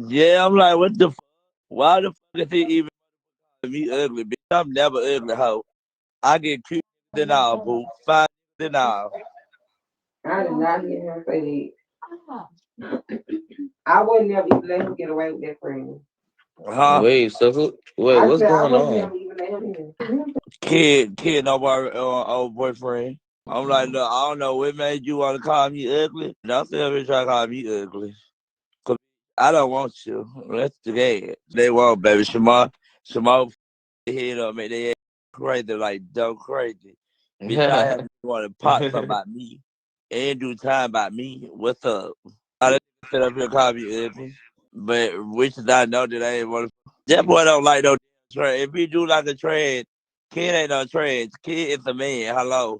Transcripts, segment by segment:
Yeah, I'm like, what the fuck? Why the fuck is he even me ugly, bitch? I'm never ugly, hoe. I get cute than all, boo. Fine than all. I did not hear him say that. I would never even let him get away with that friend. Huh? I What's said I going would on? never even let him in. Kid, nobody, old boyfriend. I'm like, look, I don't know what made you want to call me ugly. Don't say ever try to call me ugly. Cause I don't want you. That's the game. They won't, baby. Shamar, head up, make their ass crazy, like dumb crazy. Bitch, I have want to pop something about me and do time about me. What's up? I let sit up here and call me ugly. But which is I know that I ain't want to. That boy don't like no trade. If he do like a trade, kid ain't no trade. Kid is a man. Hello.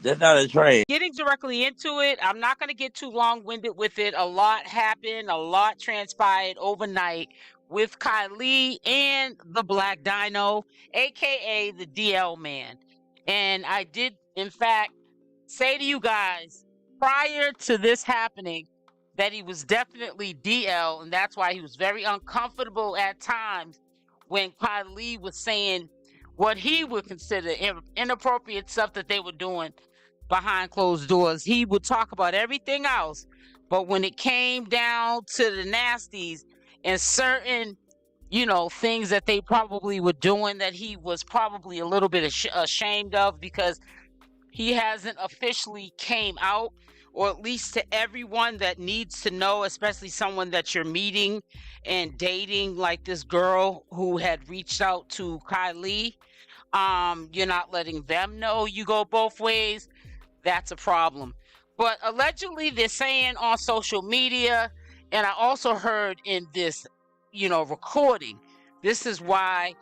That's not a trade. Getting directly into it, I'm not going to get too long-winded with it. A lot happened, a lot transpired overnight with Kylee and the Black Dino, aka the DL man. And I did, in fact, say to you guys prior to this happening that he was definitely DL, and that's why he was very uncomfortable at times when Kylee was saying what he would consider inappropriate stuff that they were doing behind closed doors. He would talk about everything else, but when it came down to the nasties and certain, things that they probably were doing that he was probably a little bit ashamed of because he hasn't officially came out, or at least to everyone that needs to know, especially someone that you're meeting and dating, like this girl who had reached out to Kylee. You're not letting them know you go both ways. That's a problem. But allegedly they're saying on social media, and I also heard in this, recording, this is why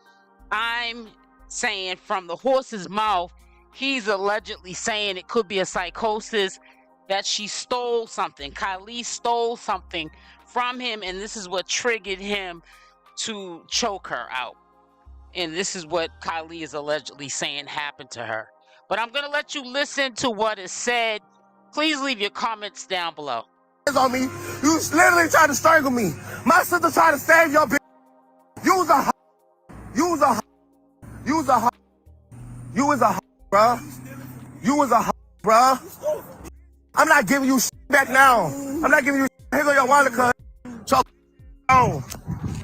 I'm saying from the horse's mouth, he's allegedly saying it could be a psychosis, that she stole something. Kylee stole something from him, and this is what triggered him to choke her out. And this is what Kylee is allegedly saying happened to her. But I'm going to let you listen to what is said. Please leave your comments down below. On me, you literally tried to strangle me. My sister tried to save your bitch. You was a bruh. You was a bruh. I'm not giving you back now. I'm not giving you here go your wallet, cuz. So on.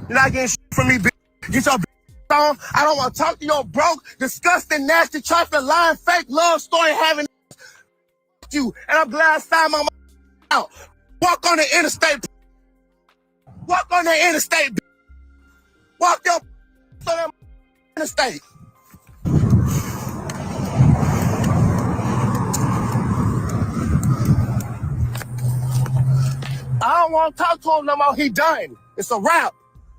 You're not getting from me, bitch. Get your on. I don't want to talk to your broke, disgusting, nasty, trifling, lying, fake love story having you. And I'm glad I signed my out. Walk on the interstate. Walk on the interstate. Walk your on the interstate. I don't want to talk to him no more. He done. It's a wrap.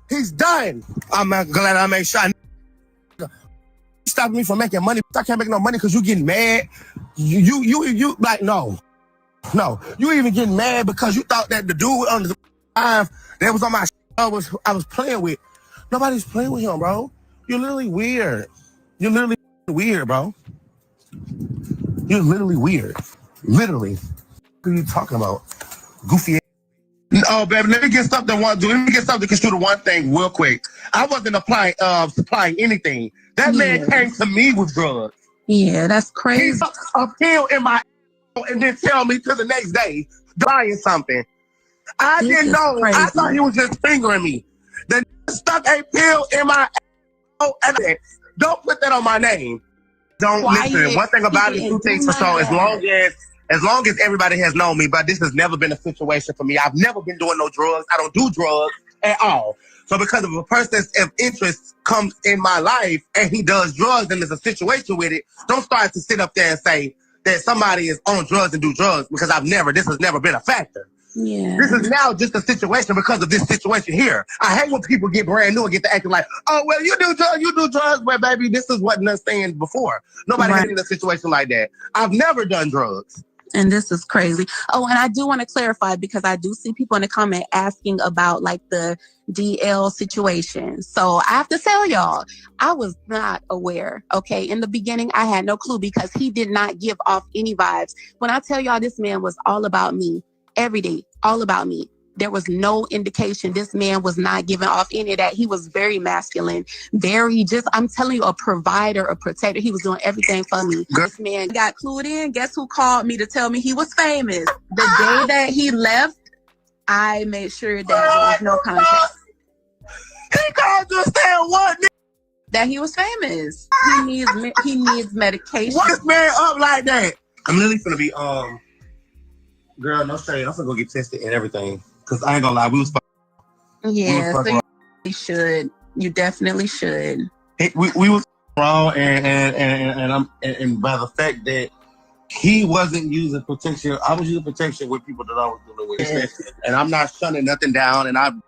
He's done. I'm glad I made sure. Stop me from making money. I can't make no money because you getting mad. You like no. You even getting mad because you thought that the dude on the live that was on my I was playing with. Nobody's playing with him, bro. You're literally weird. You're literally weird, bro. You're literally weird. Literally. What are you talking about? Goofy. Oh, baby, let me get something. Let me get something to construe the one thing real quick. I wasn't supplying anything. That man came to me with drugs. Yeah, that's crazy. He stuck a pill in my and then tell me to the next day buying something. I didn't know. Crazy. I thought he was just fingering me. Then stuck a pill in my and don't put that on my name. Don't listen. One thing about it, two things for sure. As long as everybody has known me, but this has never been a situation for me. I've never been doing no drugs. I don't do drugs at all. So because of a person's interest comes in my life and he does drugs and there's a situation with it, don't start to sit up there and say that somebody is on drugs and do drugs because this has never been a factor. Yeah. This is now just a situation because of this situation here. I hate when people get brand new and get to acting like, oh, well, you do drugs. Well, baby, this is what I'm saying before. Nobody has been in a situation like that. I've never done drugs. And this is crazy. Oh, and I do want to clarify because I do see people in the comment asking about like the DL situation. So I have to tell y'all, I was not aware. Okay. In the beginning, I had no clue because he did not give off any vibes. When I tell y'all this man was all about me every day, all about me. There was no indication. This man was not giving off any of that. He was very masculine, very just, I'm telling you, a provider, a protector. He was doing everything for me. This man got clued in. Guess who called me to tell me he was famous? The day that he left, I made sure that there was no contact. He called you saying what? That he was famous. He needs medication. What is man up like that? I'm literally finna be girl, no shade. I'm finna go get tested and everything. Cause I ain't gonna lie, we was yeah, so you should. You definitely should. We was wrong, and by the fact that he wasn't using protection, I was using protection with people that I was dealing with. Yes. And I'm not shutting nothing down, and I'm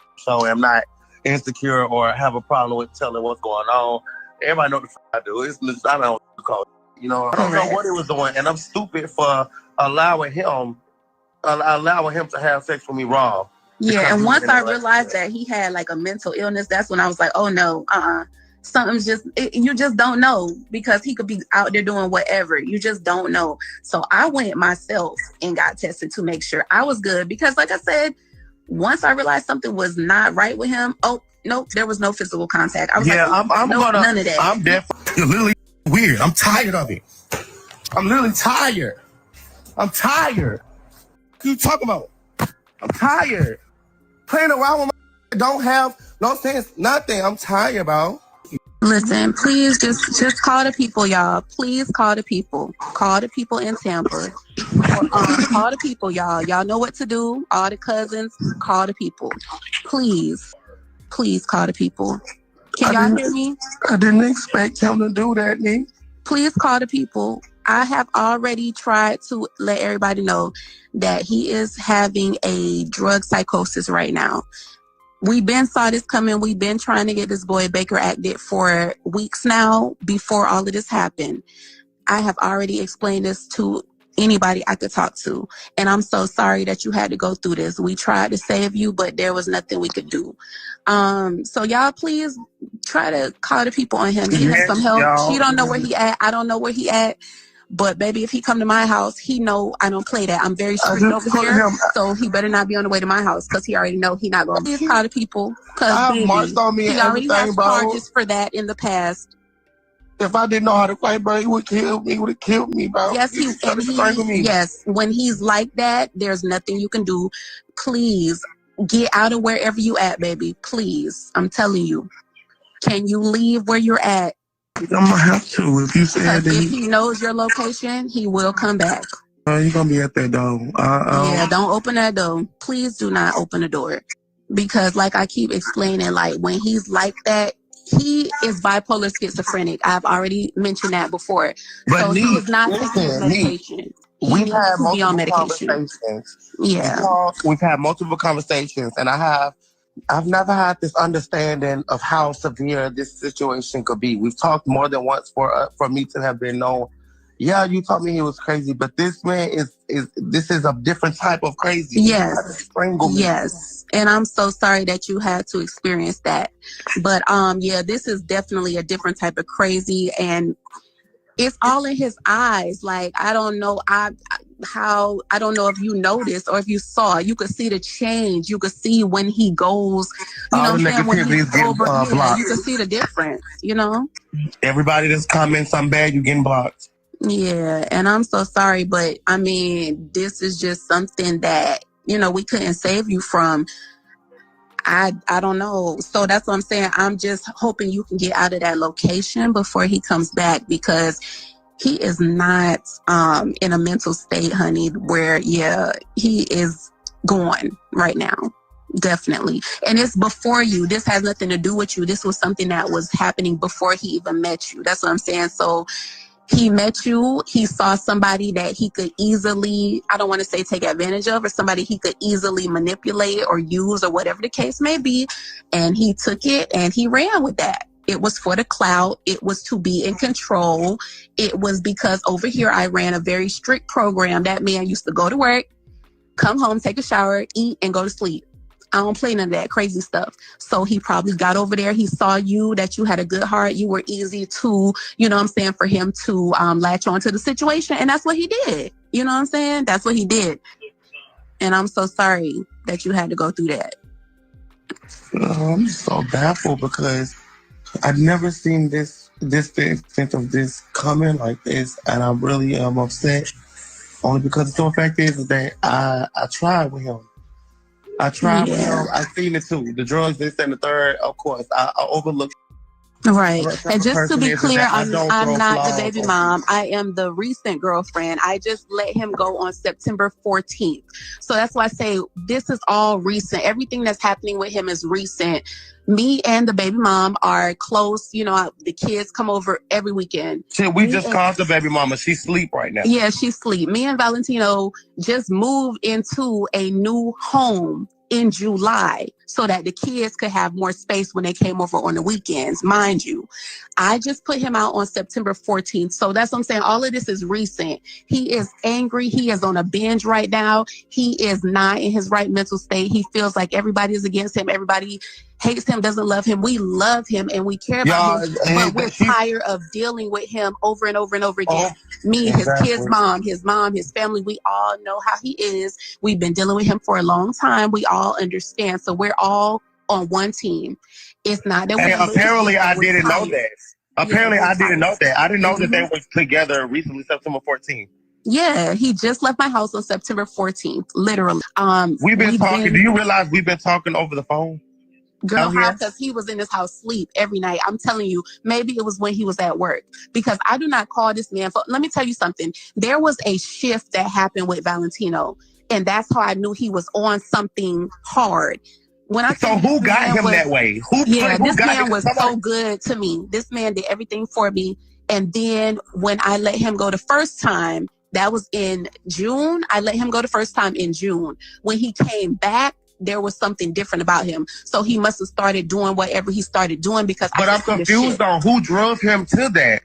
not insecure or have a problem with telling what's going on. Everybody know the fuck I do. I don't call it. You know, I don't know what he was doing, and I'm stupid for allowing him to have sex with me raw. Yeah, and once I realized that he had like a mental illness, that's when I was like, oh no, something's you just don't know, because he could be out there doing whatever. You just don't know. So I went myself and got tested to make sure I was good, because like I said, once I realized something was not right with him, oh nope, there was no physical contact. I was none of that. I'm definitely, you're literally weird. I'm tired of it. I'm literally tired. I'm tired. What you talking about? I'm tired. Playing around with my don't have no sense, nothing. I'm tired, bro. Listen, please just call the people, y'all. Please call the people. Call the people in Tampa. Call the people, y'all. Y'all know what to do. All the cousins, call the people. Please call the people. Can y'all hear me? I didn't expect him to do that, me. Please call the people. I have already tried to let everybody know that he is having a drug psychosis right now. We've been saw this coming. We've been trying to get this boy Baker acted for weeks now before all of this happened. I have already explained this to anybody I could talk to. And I'm so sorry that you had to go through this. We tried to save you, but there was nothing we could do. So y'all please try to call the people on him. Get him some help. She don't know where he at. I don't know where he at. But baby, if he come to my house, he know I don't play that. I'm very strict over here, so he better not be on the way to my house, because he already know he not going to call the people. Because he already has charges for that in the past. If I didn't know how to fight, bro, he would kill me. He would have killed me, bro. Yes, yes. When he's like that, there's nothing you can do. Please get out of wherever you at, baby. Please, I'm telling you. Can you leave where you're at? I'm gonna have to. If you said that if he knows your location, he will come back. He's gonna be at that door. Yeah, don't open that door. Please do not open the door, because like I keep explaining, like when he's like that, he is bipolar schizophrenic. I've already mentioned that before. But so he is not taking his medication. We've had multiple conversations. Yeah, we've had multiple conversations, and I've never had this understanding of how severe this situation could be. We've talked more than once for me to have been known. Yeah, you told me he was crazy, but this man is a different type of crazy. Yes, yes. And I'm so sorry that you had to experience that. But yeah, this is definitely a different type of crazy, and it's all in his eyes. Like I don't know, I don't know if you noticed or if you saw. You could see the change. You could see when he goes. You know, when he's over, you could see the difference. You know, everybody that's commenting something bad, you getting blocked. Yeah, and I'm so sorry, but I mean, this is just something that, you know, we couldn't save you from. I don't know. So that's what I'm saying. I'm just hoping you can get out of that location before he comes back, because he is not in a mental state, honey, where, yeah, he is gone right now. Definitely. And it's before you. This has nothing to do with you. This was something that was happening before he even met you. That's what I'm saying. So he met you, he saw somebody that he could easily, I don't want to say take advantage of, or somebody he could easily manipulate or use or whatever the case may be. And he took it and he ran with that. It was for the clout. It was to be in control. It was because over here I ran a very strict program. That man used to go to work, come home, take a shower, eat, and go to sleep. I don't play none of that crazy stuff. So he probably got over there. He saw you, that you had a good heart. You were easy to, you know what I'm saying, for him to latch on to the situation. And that's what he did. You know what I'm saying? That's what he did. And I'm so sorry that you had to go through that. I'm so baffled because I've never seen the extent of this coming like this, and I really am upset. Only because the simple fact is that I tried with him. I tried with him. I seen it too. The drugs, this and the third. Of course, I overlooked. Right. And just to be clear, I'm not the baby mom. You. I am the recent girlfriend. I just let him go on September 14th. So that's why I say this is all recent. Everything that's happening with him is recent. Me and the baby mom are close. You know, the kids come over every weekend. Shit, we just called the baby mama. She's asleep right now. Yeah, she's asleep. Me and Valentino just moved into a new home in July so that the kids could have more space when they came over on the weekends. Mind you, I just put him out on September 14th. So that's what I'm saying. All of this is recent. He is angry. He is on a binge right now. He is not in his right mental state. He feels like everybody is against him. Everybody hates him, doesn't love him. We love him and we care about him, but we're tired of dealing with him over and over and over again. Me, his kids' mom, his family, we all know how he is. We've been dealing with him for a long time. We all understand. So we're all on one team. It's not that we apparently I didn't know that. Apparently I didn't know that. I didn't know that they were together recently, September 14th. Yeah, he just left my house on September 14th, literally. We've been talking. Do you realize we've been talking over the phone? Girl, how? Because he was in his house sleep every night. I'm telling you, maybe it was when he was at work. Because I do not call this man for... Let me tell you something. There was a shift that happened with Valentino. And that's how I knew he was on something hard. Who got him that way? This man was so good to me. This man did everything for me. And then when I let him go the first time, that was in June. I let him go the first time in June. When he came back, there was something different about him. So he must have started doing whatever he started doing because I'm confused on who drove him to that.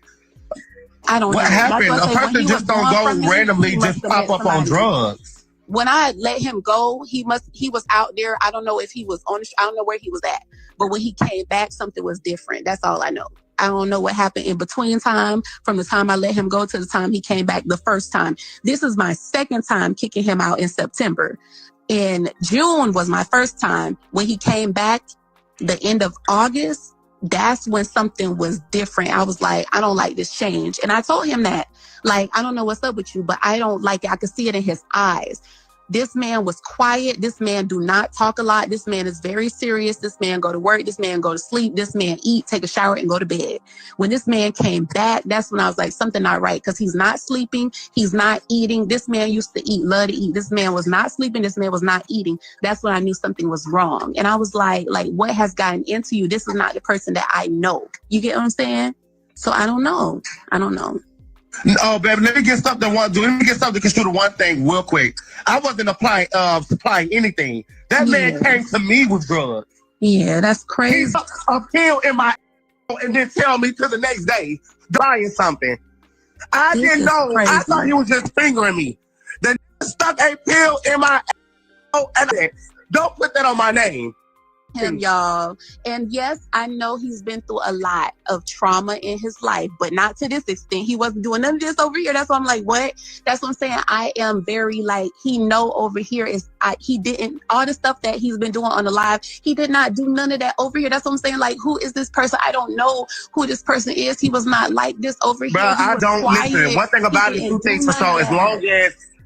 I don't know. What happened? A person just don't go randomly just pop up on drugs. When I let him go, he was out there. I don't know if he was on I don't know where he was at. But when he came back, something was different. That's all I know. I don't know what happened in between time, from the time I let him go to the time he came back the first time. This is my second time kicking him out in September. In June was my first time. When he came back the end of August, that's when something was different. I was like, I don't like this change. And I told him that, like, I don't know what's up with you, but I don't like it. I could see it in his eyes. This man was quiet. This man do not talk a lot. This man is very serious. This man go to work. This man go to sleep. This man eat, take a shower, and go to bed. When this man came back, that's when I was like, something not right, because he's not sleeping. He's not eating. This man used to eat, love to eat. This man was not sleeping. This man was not eating. That's when I knew something was wrong. And I was like, what has gotten into you? This is not the person that I know. You get what I'm saying? So I don't know. Oh, baby, let me get something construe the one thing real quick. I wasn't supplying anything. That man came to me with drugs. Yeah, that's crazy. He stuck a pill in my and then tell me to the next day buying something. I didn't know. Crazy. I thought he was just fingering me. Then stuck a pill in my and don't put that on my name. Him, y'all. And yes, I know he's been through a lot of trauma in his life, but not to this extent. He wasn't doing none of this over here. That's why I'm like, what? That's what I'm saying. I am very he know over here he didn't, all the stuff that he's been doing on the live, he did not do none of that over here. That's what I'm saying. Like, who is this person? I don't know who this person is. He was not like this over here. I don't listen. One thing about it, two things for sure.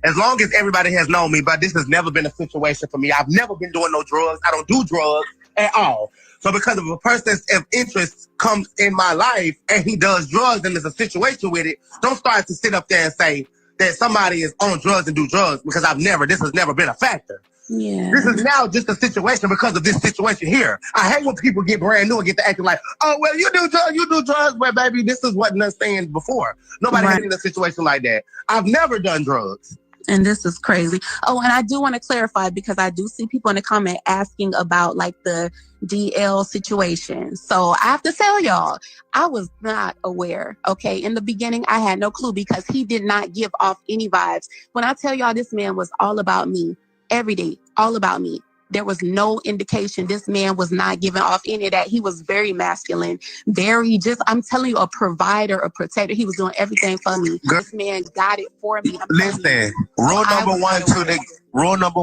As long as everybody has known me, but this has never been a situation for me. I've never been doing no drugs. I don't do drugs at all. So because of a person's interest comes in my life and he does drugs and there's a situation with it, don't start to sit up there and say that somebody is on drugs and do drugs, because this has never been a factor. Yeah. This is now just a situation because of this situation here. I hate when people get brand new and get to acting like, oh, well, you do drugs, but baby, this is what I'm saying before. Nobody had in a situation like that. I've never done drugs. And this is crazy. Oh, and I do want to clarify, because I do see people in the comment asking about the DL situation. So I have to tell y'all, I was not aware. Okay. In the beginning, I had no clue, because he did not give off any vibes. When I tell y'all, this man was all about me every day, all about me. There was no indication. This man was not giving off any of that. He was very masculine, very just, I'm telling you, a provider, a protector. He was doing everything for me. Girl, this man got it for me. Listen, rule number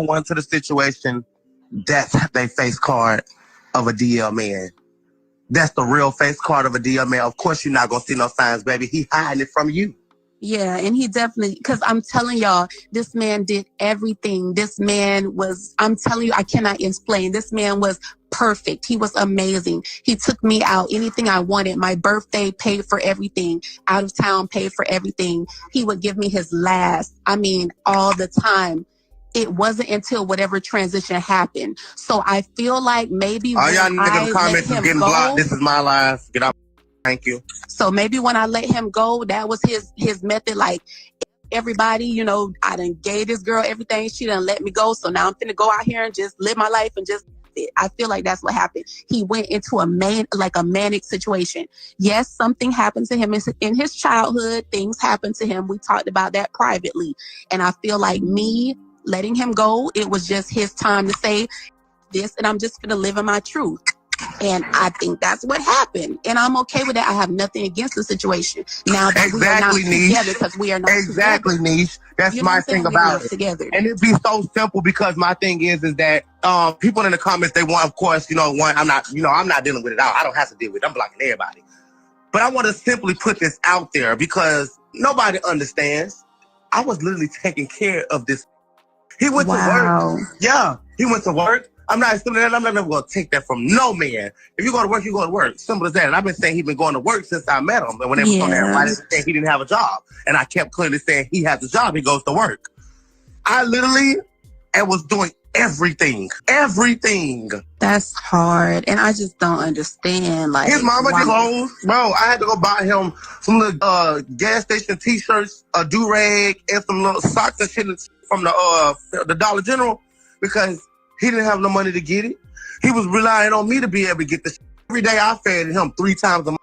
one to the situation, that's their face card of a DL man. That's the real face card of a DL man. Of course you're not going to see no signs, baby. He hiding it from you. Yeah, and he definitely, because I'm telling y'all, this man did everything. This man was, I'm telling you, I cannot explain. This man was perfect. He was amazing. He took me out, anything I wanted. My birthday, paid for everything. Out of town, paid for everything. He would give me his last, I mean, all the time. It wasn't until whatever transition happened. So I feel like maybe all y'all niggas comments is getting blocked. This is my life. Get out. Thank you. So maybe when I let him go, that was his method. Like, everybody, you know, I done gave this girl everything. She done let me go. So now I'm finna go out here and just live my life and just, I feel like that's what happened. He went into a manic situation. Yes, something happened to him in his childhood. Things happened to him. We talked about that privately. And I feel like me letting him go, it was just his time to say this, and I'm just gonna live in my truth. And I think that's what happened. And I'm okay with that. I have nothing against the situation. Now that we are not together, because we are not exactly, together. Niche. That's my thing about it. Together. And it'd be so simple, because my thing is that people in the comments, they want, of course, I'm not dealing with it out. I don't have to deal with it. I'm blocking everybody. But I want to simply put this out there, because nobody understands. I was literally taking care of this. He went to work. Yeah, he went to work. I'm not never going to take that from no man. If you go to work, you go to work. Simple as that. And I've been saying he's been going to work since I met him. And when they was on there, everybody said he didn't have a job. And I kept clearly saying he has a job. He goes to work. I literally was doing everything. Everything. That's hard. And I just don't understand. Like, his mama did clothes. Bro, I had to go buy him some little gas station t-shirts, a do-rag, and some little socks and shit from the Dollar General, because he didn't have no money to get it. He was relying on me to be able to get this. Every day I fed him 3 times a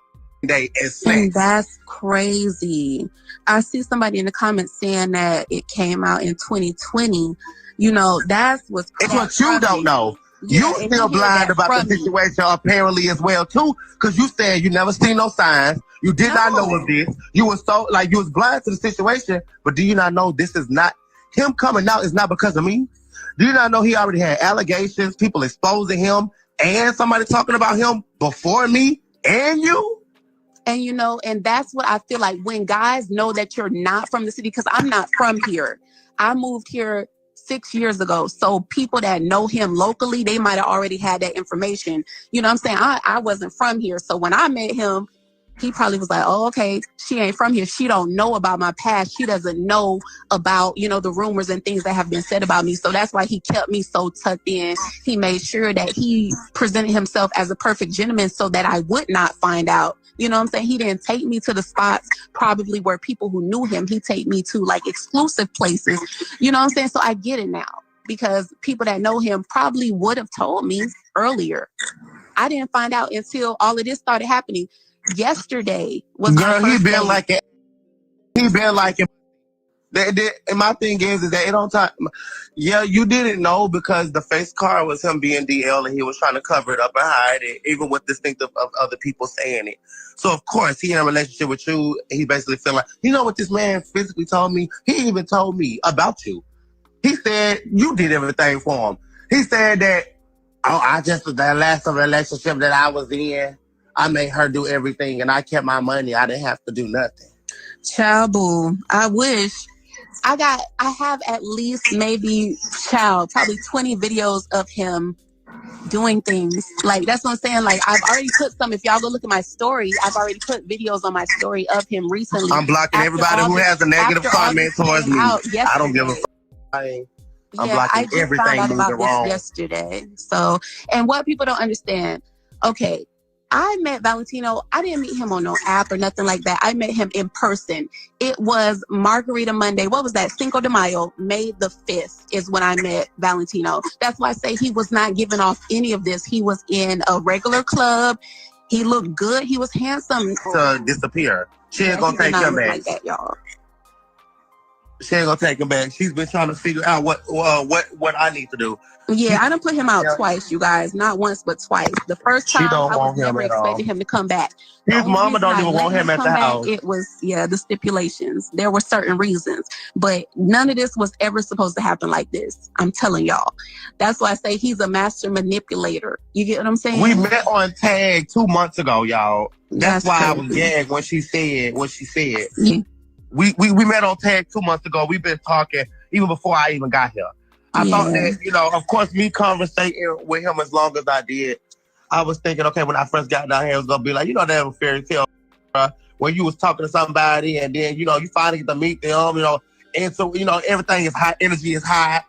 day and snacks. And that's crazy. I see somebody in the comments saying that it came out in 2020. You know, that's what's crazy. It's what you don't know. Yeah, you still blind about the situation apparently as well too, because you said you never seen no signs. You did not know of this. You was you was blind to the situation, but do you not know this is not him coming out is not because of me? Do you not know he already had allegations, people exposing him, and somebody talking about him before me and you? And you know, and that's what I feel like when guys know that you're not from the city, because I'm not from here. I moved here 6 years ago. So people that know him locally, they might have already had that information. You know what I'm saying? I wasn't from here. So when I met him, he probably was like, oh, okay, she ain't from here. She don't know about my past. She doesn't know about, you know, the rumors and things that have been said about me. So that's why he kept me so tucked in. He made sure that he presented himself as a perfect gentleman so that I would not find out. You know what I'm saying? He didn't take me to the spots probably where people who knew him, he take me to like exclusive places. You know what I'm saying? So I get it now, because people that know him probably would have told me earlier. I didn't find out until all of this started happening. Yesterday was girl, he been like it. He been like it. And my thing is that it don't talk. Yeah, you didn't know because the face card was him being DL and he was trying to cover it up and hide it, even with the stink of other people saying it. So of course he in a relationship with you. He basically feel like, you know what this man physically told me? He even told me about you. He said you did everything for him. He said that, that last relationship that I was in, I made her do everything and I kept my money. I didn't have to do nothing. Child boo, I wish. I have at least maybe probably 20 videos of him doing things. Like, that's what I'm saying. Like, I've already put some, if y'all go look at my story, I've already put videos on my story of him recently. I'm blocking everybody who has a negative comment towards me. I don't give a fuck. I'm blocking everything found out about wrong. This yesterday. So, and what people don't understand, okay, I met Valentino. I didn't meet him on no app or nothing like that. I met him in person. It was Margarita Monday. What was that? Cinco de Mayo, May the 5th is when I met Valentino. That's why I say he was not giving off any of this. He was in a regular club. He looked good. He was handsome. To disappear. She ain't gonna take him back. Like that, y'all. She ain't gonna take him back. She's been trying to figure out what I need to do. Yeah, I done put him out twice, you guys. Not once, but twice. The first time I was never expecting him to come back. His mama don't even want him at the house. It was, the stipulations. There were certain reasons. But none of this was ever supposed to happen like this. I'm telling y'all. That's why I say he's a master manipulator. You get what I'm saying? We met on Tag 2 months ago, y'all. That's why crazy. I was gagged when she said what she said. Yeah. We met on Tag 2 months ago. We've been talking even before I even got here. I thought that, of course, me conversating with him as long as I did, I was thinking, okay, when I first got down here, it was going to be like, that was fairy tale, when you was talking to somebody and then, you finally get to meet them, and so, everything is high, energy is high.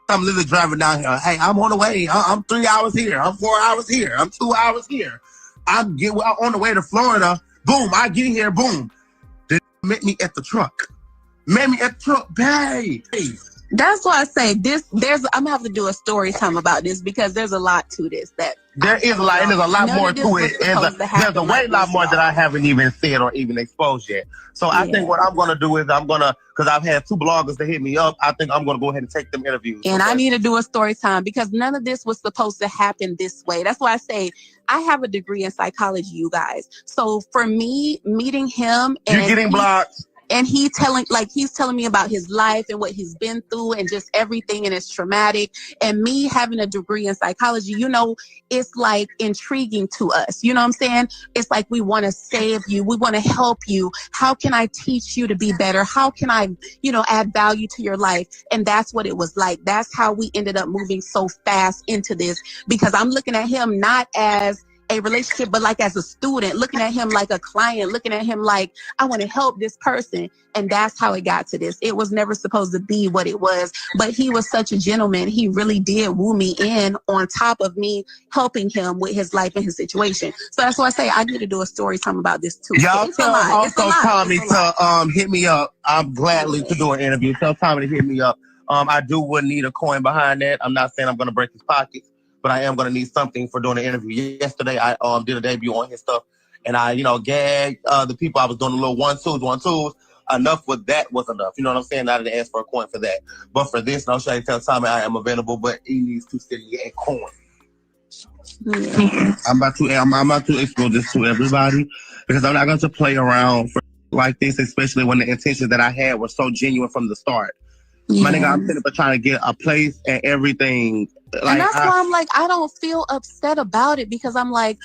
I'm literally driving down here. Hey, I'm on the way. I'm 3 hours here. I'm 4 hours here. I'm 2 hours here. I'm on the way to Florida. Boom, I get here, boom. They met me at the truck. Babe. That's why I say I'm gonna have to do a story time about this because there's a lot to this. There is a lot, and there's a lot more to it. There's a way lot more that I haven't even said or even exposed yet. So I think what I'm gonna do is because I've had 2 bloggers that hit me up, I think I'm gonna go ahead and take them interviews. And I need to do a story time because none of this was supposed to happen this way. That's why I say I have a degree in psychology, you guys. So for me, meeting him and you're getting blocked. And he's telling me about his life and what he's been through and just everything, and it's traumatic. And me having a degree in psychology, it's like intriguing to us. You know what I'm saying? It's like we want to save you. We want to help you. How can I teach you to be better? How can I, add value to your life? And that's what it was like. That's how we ended up moving so fast into this, because I'm looking at him not as a relationship, but like as a student, looking at him like a client, looking at him like I want to help this person. And that's how it got to this. It was never supposed to be what it was, but he was such a gentleman. He really did woo me in on top of me helping him with his life and his situation. So that's why I say I need to do a story time about this too. Y'all tell also Tommy to hit me up. I'm gladly to do an interview. Tell Tommy to hit me up. I would need a coin behind that. I'm not saying I'm going to break his pockets, but I am going to need something for doing the interview. Yesterday, I did a debut on his stuff, and I, gagged the people. I was doing a little one-twos. Enough with that was enough. You know what I'm saying? I didn't ask for a coin for that. But for this, I'll show you, tell Tommy I am available, but he needs to send me a coin. Yeah. I'm about to expose this to everybody, because I'm not going to play around like this, especially when the intentions that I had were so genuine from the start. Yeah. My nigga, I'm sitting up trying to get a place and everything. And that's why I'm like, I don't feel upset about it, because I'm like,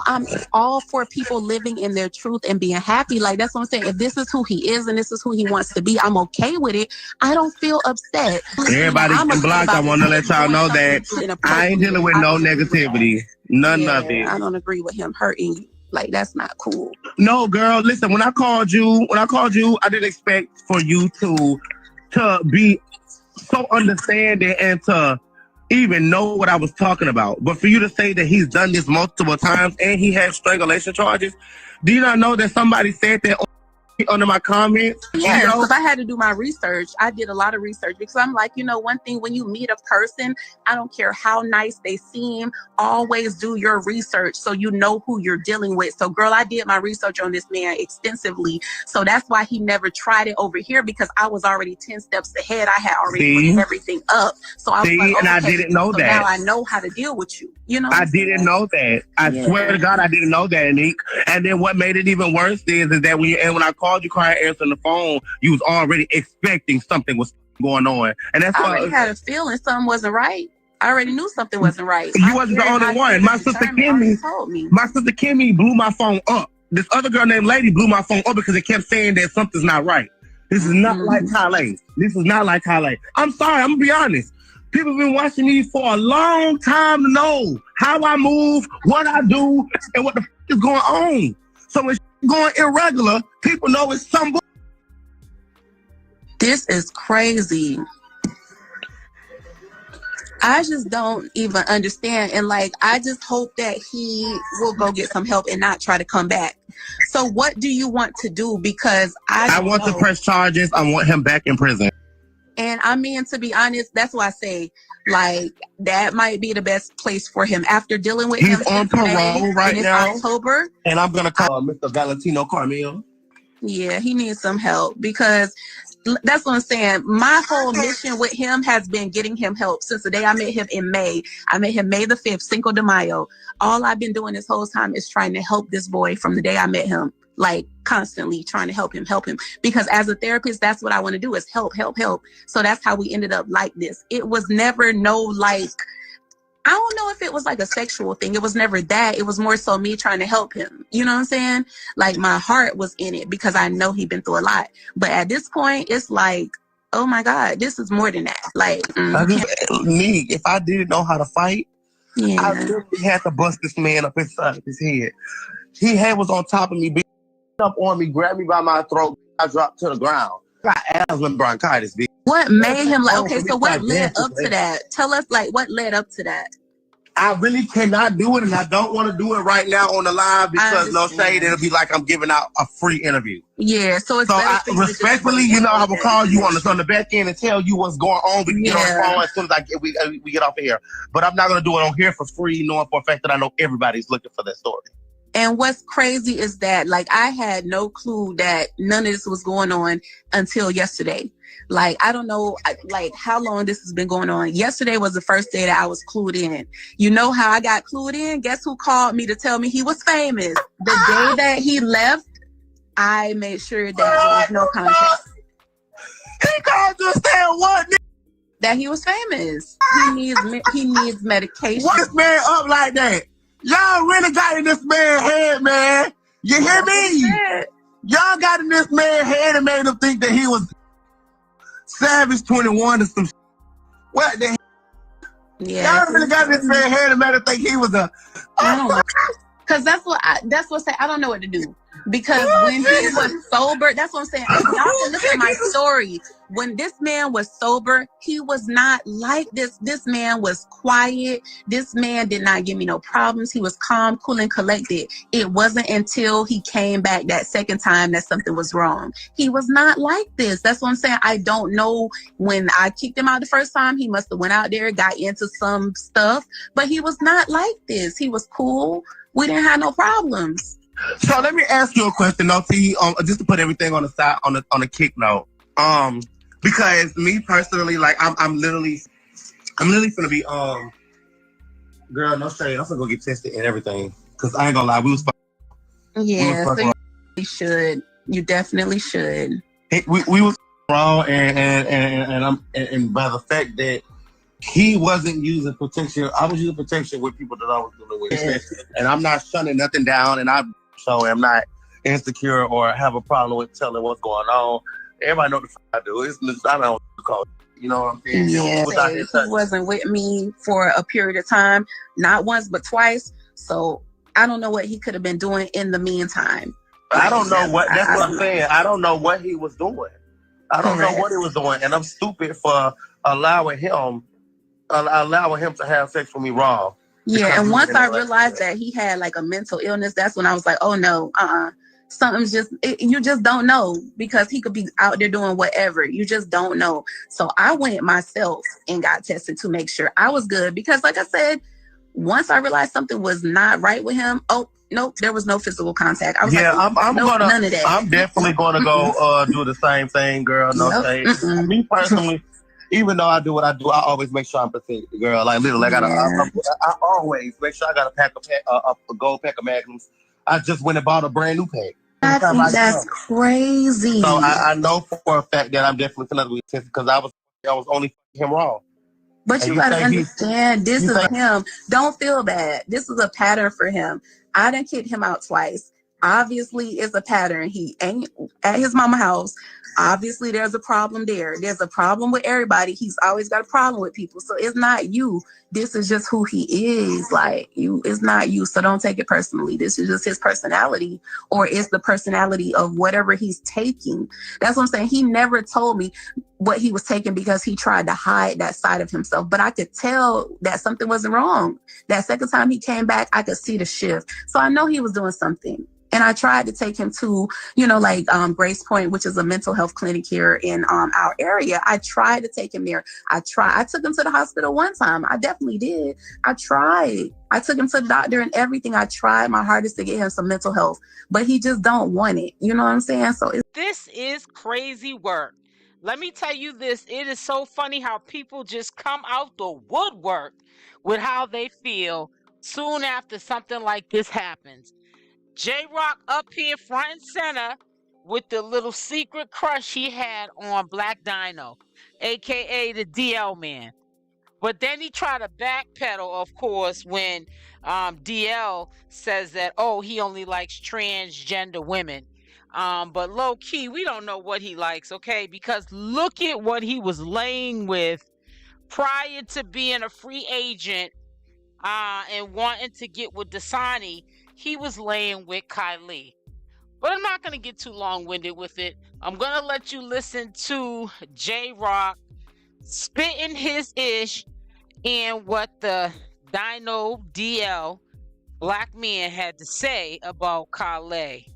I'm all for people living in their truth and being happy. Like, that's what I'm saying. If this is who he is and this is who he wants to be, I'm okay with it. I don't feel upset. Everybody's been blocked. I want to let y'all know that I ain't dealing with no negativity. None of it. I don't agree with him hurting you. Like, that's not cool. No, girl, listen, when I called you, I didn't expect for you to be so understanding and to even know what I was talking about. But for you to say that he's done this multiple times and he has strangulation charges, do you not know that somebody said that under my comments? Yeah, because I had to do my research. I did a lot of research, because I'm like, one thing, when you meet a person, I don't care how nice they seem, always do your research so you know who you're dealing with. So, girl, I did my research on this man extensively. So that's why he never tried it over here, because I was already 10 steps ahead. I had already put everything up. So I was like, and I didn't know that. Now I know how to deal with you. I didn't know that. I swear to God, I didn't know that, Nick. And then what made it even worse is that when I called you crying, answering the phone, you was already expecting something was going on. And that's why I already had a feeling something wasn't right. I already knew something wasn't right. You wasn't the only one. My sister Kimmy blew my phone up. This other girl named Lady blew my phone up because it kept saying that something's not right. This is not like Kylee. This is not like Kylee. I'm sorry, I'm gonna be honest. People have been watching me for a long time to know how I move, what I do, and what the is going on. So when going irregular, people know it's some. This is crazy. I just don't even understand. And I just hope that he will go get some help and not try to come back. So what do you want to do? Because I want to press charges. I want him back in prison. And I mean, to be honest, that's why I say, that might be the best place for him after dealing with him. He's on parole right now. October. And I'm going to call Mr. Valentino Carmel. Yeah, he needs some help, because That's what I'm saying. My whole mission with him has been getting him help since the day I met him in May. I met him May the 5th, Cinco de Mayo. All I've been doing this whole time is trying to help this boy from the day I met him. Like constantly trying to help him. Because as a therapist, that's what I want to do is help. So that's how we ended up like this. It was never I don't know if it was like a sexual thing. It was never that. It was more so me trying to help him. You know what I'm saying? Like my heart was in it because I know he'd been through a lot. But at this point, it's like, oh my God, this is more than that. Like, me, if I didn't know how to fight, yeah. I literally had to bust this man up inside his head. He was on top of me, beat up on me, grabbed me by my throat. I dropped to the ground. I got asthma and bronchitis, bitch. What made him like, okay, so what led up to that? Tell us, like, what led up to that? I really cannot do it, and I don't want to do it right now on the live because no shade, it'll be like I'm giving out a free interview. Yeah, so it's respectfully, I will call you on the back end and tell you what's going on. We can get on the phone as soon as we get off of here. But I'm not going to do it on here for free, knowing for a fact that I know everybody's looking for that story. And what's crazy is that, like, I had no clue that none of this was going on until yesterday. Like, I don't know, like, how long this has been going on. Yesterday was the first day that I was clued in. You know how I got clued in? Guess who called me to tell me he was famous? The day that he left, I made sure that there was no contact. He called you and said what? That he was famous. He needs medication. What this man up like that? Y'all really got in this man's head, man. You hear me? Y'all got in this man's head and made him think that he was Savage 21 or some shit. What the hell? Yeah. Y'all really got in this man's head and made him think he was a... I don't know. Because that's what I don't know what to do. Because when he was sober, that's what I'm saying. Y'all can listen to my story. When this man was sober, he was not like this. This man was quiet. This man did not give me no problems. He was calm, cool, and collected. It wasn't until he came back that second time that something was wrong. He was not like this. That's what I'm saying. I don't know. When I kicked him out the first time, he must have went out there, got into some stuff, but he was not like this. He was cool. We didn't have no problems. So let me ask you a question, though, T, just to put everything on the side, on a kick note. Because me personally, like, I'm literally gonna be, girl, no shade, I'm gonna go get tested and everything. Cause I ain't gonna lie, we was yeah, so you should. You definitely should. We was wrong, and by the fact that he wasn't using protection, I was using protection with people that I was dealing with. Yeah. And I'm not shutting nothing down, and I'm not insecure or have a problem with telling what's going on. Everybody know the fuck I do. I don't call it. You know what I'm saying? Yeah, he wasn't with me for a period of time, not once but twice. So I don't know what he could have been doing in the meantime. I don't know what. That's what I'm saying. I don't know what he was doing. I don't know what he was doing, and I'm stupid for allowing him to have sex with me raw. Yeah, and once I realized that he had like a mental illness, that's when I was like, oh no, something's you just don't know, because he could be out there doing whatever. You just don't know. So I went myself and got tested to make sure I was good, because like I said, once I realized something was not right with him, oh, nope, there was no physical contact. I was none of that. I'm definitely gonna go do the same thing, girl. No shade. Me personally, even though I do what I do, I always make sure I'm protected, girl. Like literally, I always make sure I got a gold pack of Magnums. I just went and bought a brand new pack. That's crazy. So I know for a fact that I'm definitely gonna be tested, because I was only him wrong. But you gotta understand, this is him. Don't feel bad. This is a pattern for him. I done kicked him out twice. Obviously, it's a pattern. He ain't at his mama house. Obviously, there's a problem there. There's a problem with everybody. He's always got a problem with people. So it's not you. This is just who he is. Like, it's not you. So don't take it personally. This is just his personality, or it's the personality of whatever he's taking. That's what I'm saying. He never told me what he was taking because he tried to hide that side of himself. But I could tell that something wasn't wrong. That second time he came back, I could see the shift. So I know he was doing something. And I tried to take him to, Grace Point, which is a mental health clinic here in our area. I tried to take him there. I took him to the hospital one time. I definitely did. I tried. I took him to the doctor and everything. I tried my hardest to get him some mental health, but he just don't want it. You know what I'm saying? So this is crazy work. Let me tell you this. It is so funny how people just come out the woodwork with how they feel soon after something like this happens. JRock up here front and center with the little secret crush he had on Black Dino, aka the DL man. But then he tried to backpedal, of course, when DL says that, oh, he only likes transgender women. But low key, we don't know what he likes, okay? Because look at what he was laying with prior to being a free agent and wanting to get with Dsanaii. He was laying with Kylee. But I'm not going to get too long-winded with it. I'm going to let you listen to JRock spitting his ish and what the Dino DL black man had to say about Kylee.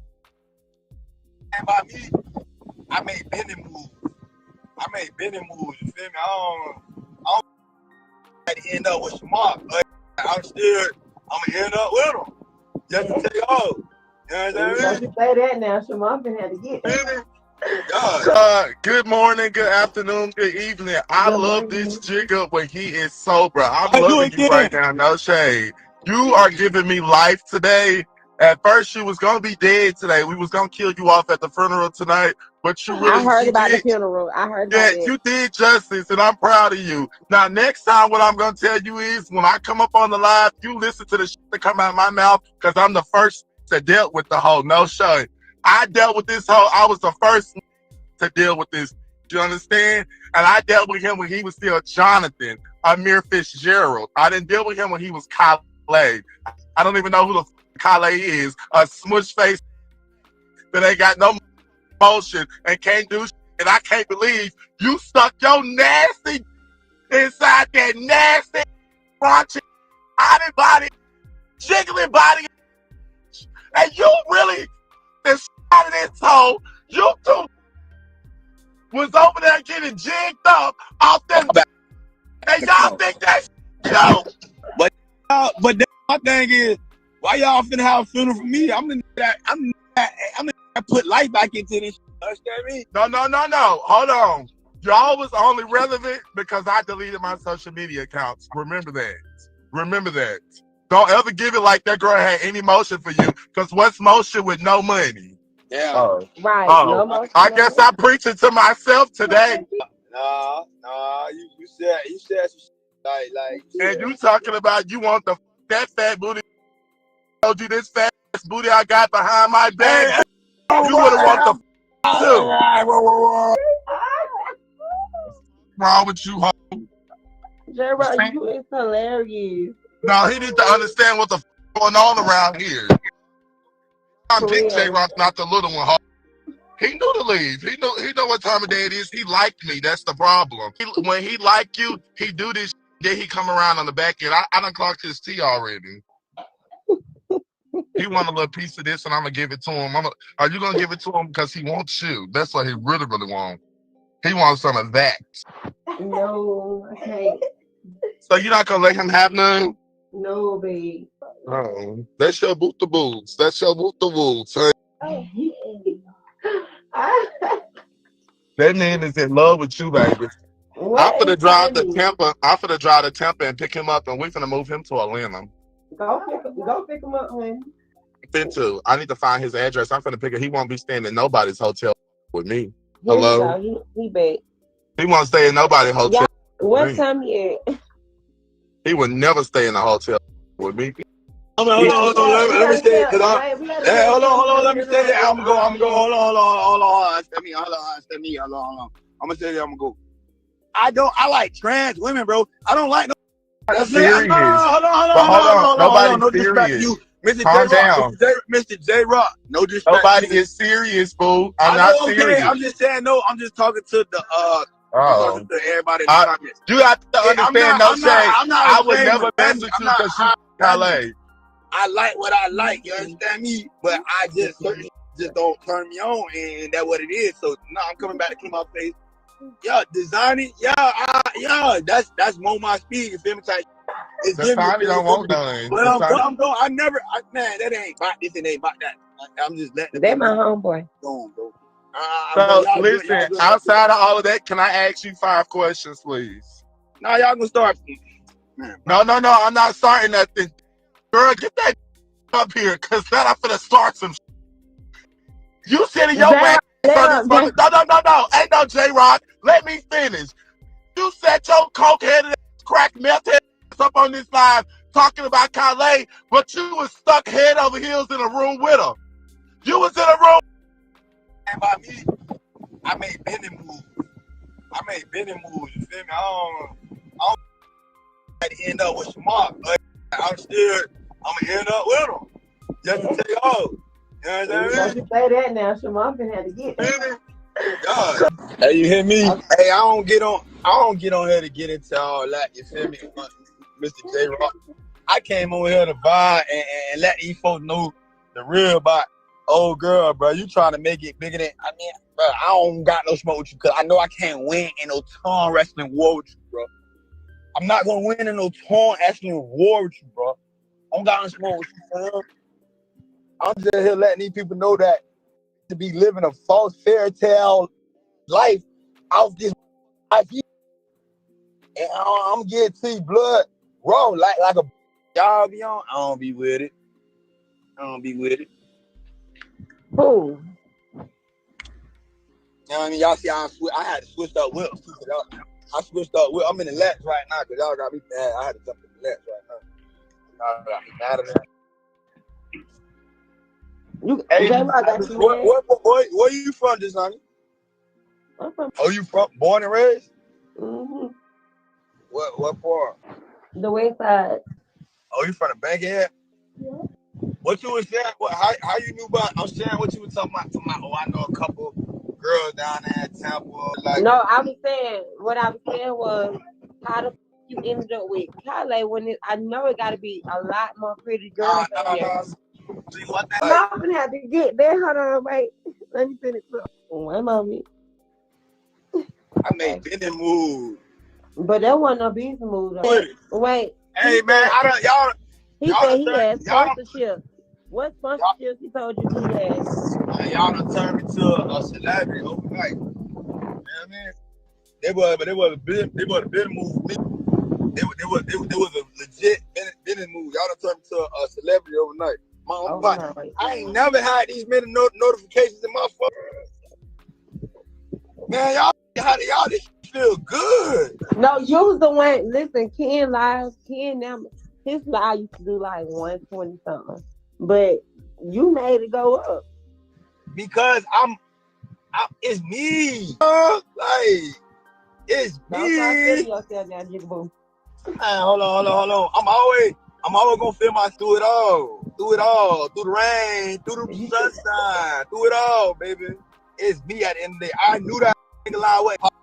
About me, I made bending moves. You feel me? I don't end up with Shamar. I'm gonna end up with him. Just to take off. You know what I'm saying? You say that now, Shamar been had to get. Good morning, good afternoon, good evening. I love this jigger when he is sober. I'm loving you right now, no shade. You are giving me life today. At first, you was gonna be dead today. We was gonna kill you off at the funeral tonight, but you really. I heard about the funeral. I heard about it. Yeah, you did justice, and I'm proud of you. Now, next time, what I'm gonna tell you is, when I come up on the live, you listen to the shit that come out of my mouth, because I'm the first that dealt with the whole no shade. I dealt with this whole. I was the first to deal with this. Do you understand? And I dealt with him when he was still Jonathan, Amir Fitzgerald. I didn't deal with him when he was Kylee. I don't even know who the Kylee is. A smush face that ain't got no motion and can't do shit. And I can't believe you stuck your nasty inside that nasty, crunchy, body, jiggling body. And you really started this hole. You two was over there getting jigged up off them back. And y'all think that's joke. But my thing is, why y'all finna have a funeral for me? I'm gonna put life back into this. Understand me? No. Hold on. Y'all was only relevant because I deleted my social media accounts. Remember that. Don't ever give it like that girl had any motion for you. Because what's motion with no money? Yeah. Right. Oh. No I guess I'm preaching to myself today. Nah. You said some shit like. And you talking about you want that fat booty? I told you this fat booty I got behind my back. You would have want the too. What's wrong with you, ho? JRock, you is hilarious. No, he need to understand what's going on around here. I'm Big JRock, not the little one. Ho. He knew to leave. He know what time of day it is. He liked me. That's the problem. When he like you, he do this. Then he come around on the back end. I done clocked his tea already. He want a little piece of this, and I'm gonna give it to him. Are you gonna give it to him because he wants you? That's what he really wants. He wants some of that. No, I can't. So you're not gonna let him have none? No, babe. Oh, that's your boot the boots. That's your boot the boots. Huh? That man is in love with you, baby. I'm finna drive to Tampa and pick him up, and we're finna move him to Atlanta. Go pick him up, man. Too. I need to find his address. I'm finna pick it. He won't be staying in nobody's hotel with me. Hello? He back. He won't stay in nobody's hotel. What time he at? He would never stay in a hotel with me. Hold on. Let me say it. Hold on. Let me say it. I'm gonna go. Hold on. Hold on. I'm gonna say it. I'm gonna go. I like trans women, bro. I don't like no. That's serious. Hold on. Nobody's No serious. disrespect to you. Mr. Calm JRock, down. Mr. JRock, no disrespect. Nobody is serious, fool. I'm not serious. I'm just saying, no, I'm just talking to the talking to everybody in the comments. You have to understand, I would never mess with you because you Kylee. I like what I like, you understand me? But I just don't turn me on, and that's what it is. So now I'm coming back to clean my face. Yeah, designing, that's more my speed, you feel me? It's different. Don't want none. Well, that ain't about this and ain't about that. I'm just letting That my homeboy. go on, bro. So listen, outside of all of that, can I ask you 5 questions, please? No, y'all gonna start. No, I'm not starting nothing. Girl, get that up here, cause then I'm finna start some. You sitting your ass on this no. Ain't no JRock. Let me finish. You set your coke-headed crack meth head up on this live talking about Kylee, but you was stuck head over heels in a room with her. You was in a room. And by me, I made bending moves. You feel me? I don't end up with Shamar, but I'm gonna end up with him. Just to tell y'all. You know what I'm saying? You say that now, Shamar finna have to get it. God. Hey, you hear me? Hey, I don't get on here to get into all that. You feel me, Mr. JRock? I came over here to vibe and let these folks know the real about old girl, bro. You trying to make it bigger than bro. I don't got no smoke with you because I know I can't win in no tongue wrestling war with you, bro. I'm not gonna win in no tongue wrestling war with you, bro. I don't got no smoke with you, bro. I'm just here letting these people know that to be living a false fairy tale life out this life, and I'm getting to blood raw like a y'all be on. I don't be with it. Who? You know what I mean? Y'all see how I had to switch up whips too. I switched up whip. I'm in the lats right now because y'all got me mad. I had to jump in the lats right now. Y'all got me mad at that. Where you from, Dsanaii? I'm from. Oh, you from born and raised? Mm-hmm. What part? The west side. Oh, you from the Bankhead? Yeah. What you was saying? How you knew about? I'm saying what you were talking about. Oh, I know a couple girls down there in Tampa. Like, no, what I was saying was how the you ended up with Kylee when I know it got to be a lot more pretty girls out there. I'm not gonna have to get there. Hold on, wait. Let me finish. One moment. I made bending moves. But that wasn't no business move. Wait. Hey man, He said he had sponsorship. What sponsorship he told you he had? Y'all done turned me to a celebrity overnight. You know what I mean? They was a bending move for me. They was a legit bending move. Y'all done turned me to a celebrity overnight. I ain't never had these many notifications in my phone. Man, y'all this feel good. No, you was the one. Listen, Kenn now his live used to do like 120 something, but you made it go up because it's me. Like it's me. Don't start feeling yourself now, Jigaboo. Hold on. I'm always gonna feel my through it all, through the rain, through the sunshine, through it all, baby. It's me at the end of the day. I knew that nigga lie away. Pop.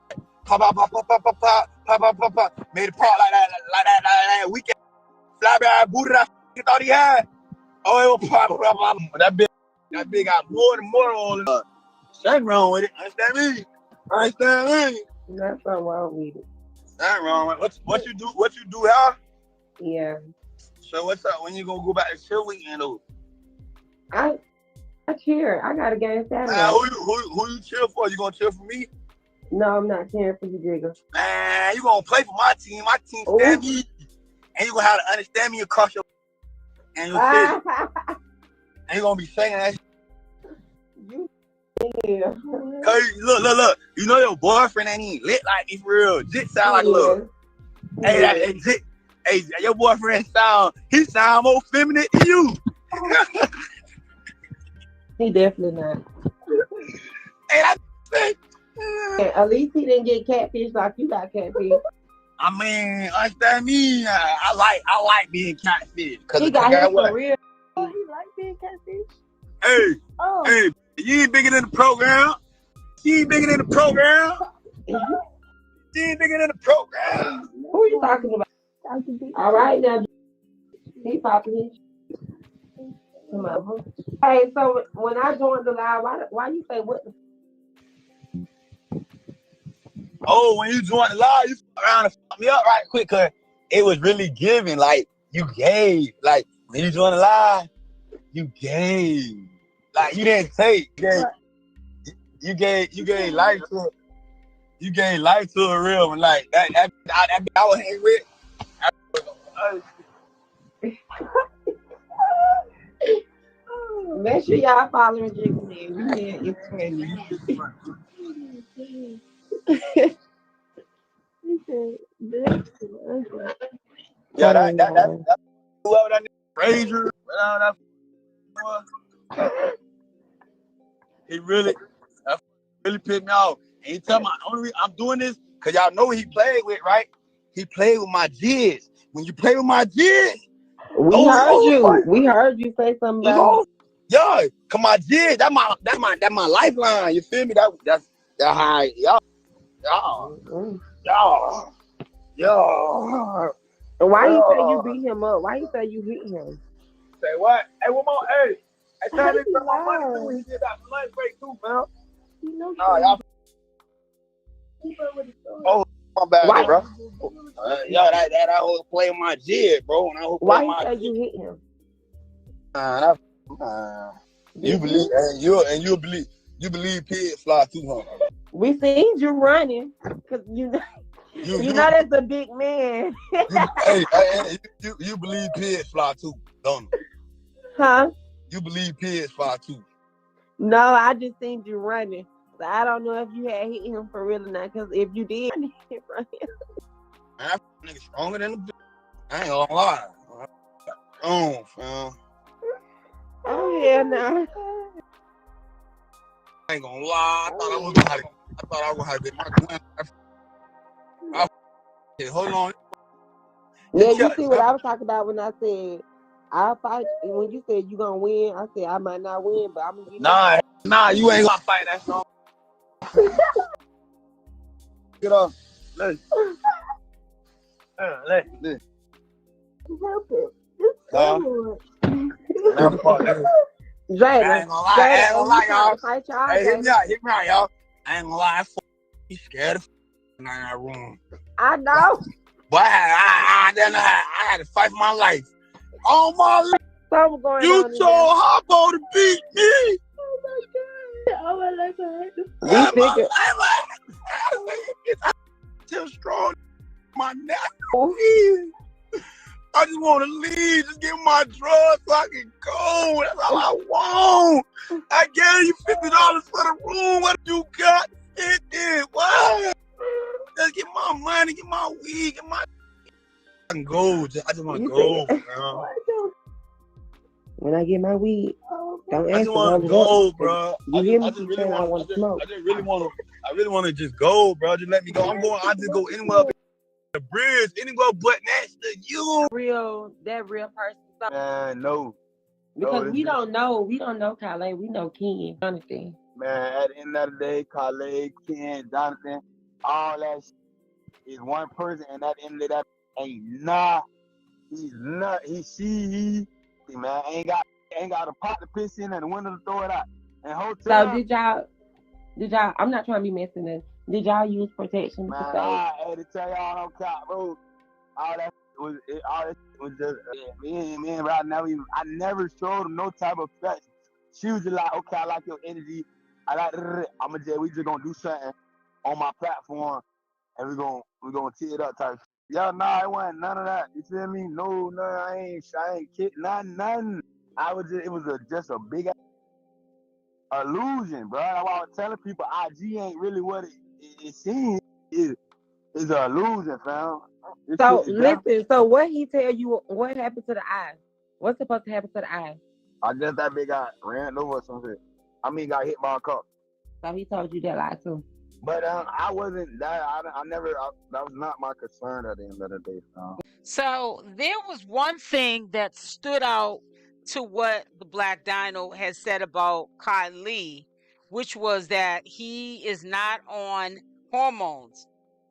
Made it pop like that weekend. Fly by booty that he thought he had. Oh, it was pop. That big got more on it. Nothing wrong with it. Understand me? That's not wrong with it. Nothing wrong with it. What you do, huh? Yeah. So what's up? When you gonna go back to chill weekend though? I cheer. I got a game Saturday. Who you cheer for? You gonna cheer for me? No, I'm not cheering for you, Jigga. Man, you gonna play for my team. My team stand me. And you gonna have to understand me across your and your shit. And you gonna be saying that shit. Yeah. Cause look. You know your boyfriend ain't even lit like me for real. Jit sound like a little. Hey, Jit. Hey, your boyfriend sound more feminine than you. He definitely not. Hey, at least he didn't get catfish like you got catfish. I mean, understand me? I like being catfish. He got him for real. Oh, he like being catfish. Hey, you ain't bigger than the program. She ain't bigger than the program. Who are you talking about? All right, now. He popping his. Hey, so when I joined the live, why you say what the Oh, when you joined the live, you around and fuck me up right quick, cause it was really giving. Like you gave. Like when you joined the live, you gave. Like you didn't take. you gave life to a real one. Like that I was hanging with. Make sure y'all following Jiggly. We need it's funny. Yeah, that whoever that Frazier, he really pissed me off. And he tell me only reason I'm doing this because y'all know he played with, right? He played with my jizz. When you play with my jizz, we heard you say something about yeah, cause my jizz, that's my lifeline. You feel me? That's how y'all. Why you say you beat him up? Why you say you hit him? Say what? Hey, one more. Hey, I tried to get my money too. He did that lunch break too, man. Y'all. Oh, my bad, bro. Yo, that whole play with my jib, bro. Why you say you hit him? You believe you believe pigs fly too, huh? We seen you running, cause you know that's a big man. you believe pigs fly too, don't you? Huh? You believe pigs fly too? No, I just seen you running. So I don't know if you had hit him for real or not. Cause if you did, hit from him. Man, that nigga stronger than the bitch. I ain't gonna lie. Oh, fam. Oh yeah, no. I ain't gonna lie. I thought I was gonna have to get my gun. Hold on. Yeah, you see what I was talking about when I said I'll fight. When you said you gonna win, I said I might not win, but I'm gonna get Nah, you ain't gonna fight that song. Get up. Listen. Help it. I ain't gonna lie, y'all. Hey, hit me out, y'all. I ain't gonna lie, he's scared of in that room. I know. But I had to fight for my life. Oh my life. You told Hoppo to beat me. Oh my God. Still strong. My neck. I just want to leave. Just give my drugs so I can go. That's all I want. I gave you $50 for the room. What you got? It did. What? Just get my money, get my weed, get my. I can go. I just want to go, bro. When I get my weed, don't ask. I just want to go, bro. I really want to smoke. I really want to just go, bro. Just let me go. I just go anywhere up the bridge, anywhere but next to you. That real person. No. Because we don't know Kylee. We know Kenn, Jonathan. Man, at the end of the day, Kylee, Kenn, Jonathan, all that is one person, and at the end of that ain't he's not. He man ain't got a pot to piss in and a window to throw it out. And hotel. So did y'all? I'm not trying to be messing this. Did y'all use protection? Man, I had to tell y'all no cap, bro. All that was just me and I never showed him no type of affection. She was just like, okay, I like your energy. We just gonna do something on my platform, and we gonna tee it up type. Yeah, it wasn't none of that. You feel me? No, I ain't kidding, nothing. It was just a big illusion, bro. I was telling people IG ain't really what it seems. It's an illusion, fam. So listen, so what he tell you? What happened to the eye? What's supposed to happen to the eye? I guess that big guy ran over or something. I mean, got hit by a car. So he told you that lie too. But I wasn't that. That was not my concern at the end of the day. So there was one thing that stood out to what the Black Dino has said about Kylee, which was that he is not on hormones.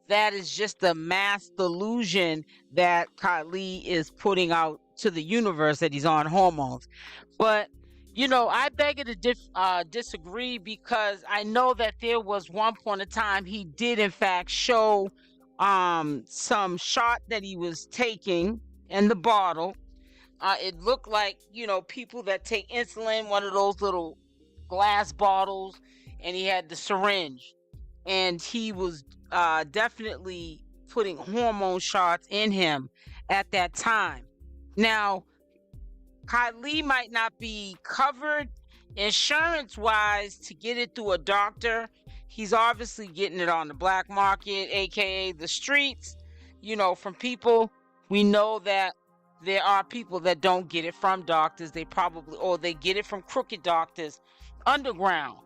That is just a mass delusion that Kylee is putting out to the universe, that he's on hormones. But I beg to disagree, because I know that there was one point in time he did in fact show some shot that he was taking in the bottle. It looked like, people that take insulin, one of those little glass bottles, and he had the syringe, and he was definitely putting hormone shots in him at that time. Now, Kylee might not be covered insurance-wise to get it through a doctor. He's obviously getting it on the black market, aka the streets, from people. We know that there are people that don't get it from doctors. They get it from crooked doctors underground.